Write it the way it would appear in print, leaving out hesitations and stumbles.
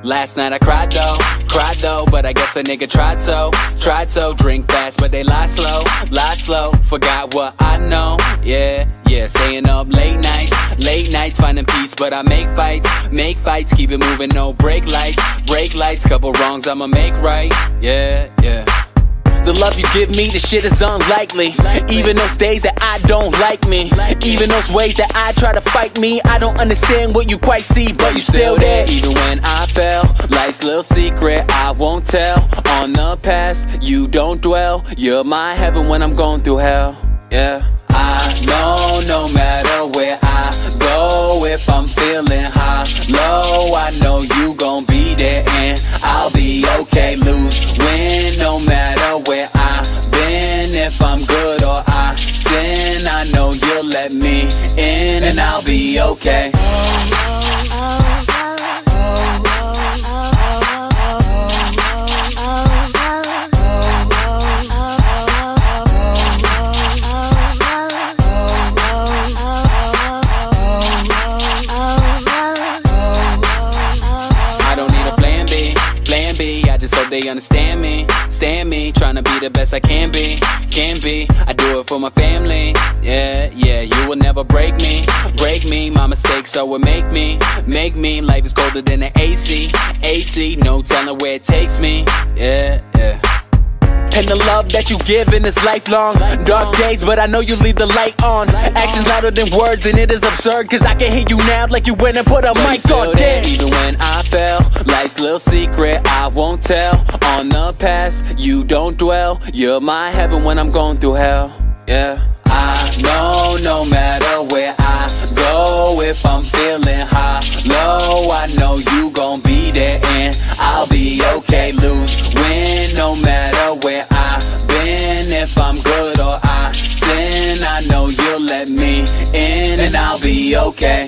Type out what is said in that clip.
Last night I cried though, but I guess a nigga tried so. Drink fast, but they lie slow. Forgot what I know, yeah. Staying up late nights, finding peace, but I make fights, keep it moving, no brake lights, couple wrongs I'ma make right, yeah. The love you give me, the shit is unlikely. Even those days that I don't like me, even those ways that I try to fight me, I don't understand what you quite see, but you still there. Even when I fell, life's little secret I won't tell. On the past, you don't dwell. You're my heaven when I'm going through hell, yeah. I know no matter where I go, if I'm feeling high, low, I know you gon' be there and I'll be okay. Lose, win, no matter where I've been. If I'm good or I sin, I know you'll let me in and I'll be okay. Just hope they understand me, trying to be the best I can be. I do it for my family, yeah. You will never break me. My mistakes, so it make me. Life is colder than the AC. No telling where it takes me, yeah. And the love that you giving is lifelong. Dark days, but I know you leave the light on. Actions louder than words, and it is absurd, cause I can hear you now like you went and put a mic on. Damn. Even when I fell, life's little secret I won't tell. On the past, you don't dwell. You're my heaven when I'm going through hell, yeah. I know no matter where I go, if I'm feeling high, low, I know you gon' be there and I'll be okay. Lose, win, no matter where I've been. If I'm good or I sin, I know you'll let me in and I'll be okay.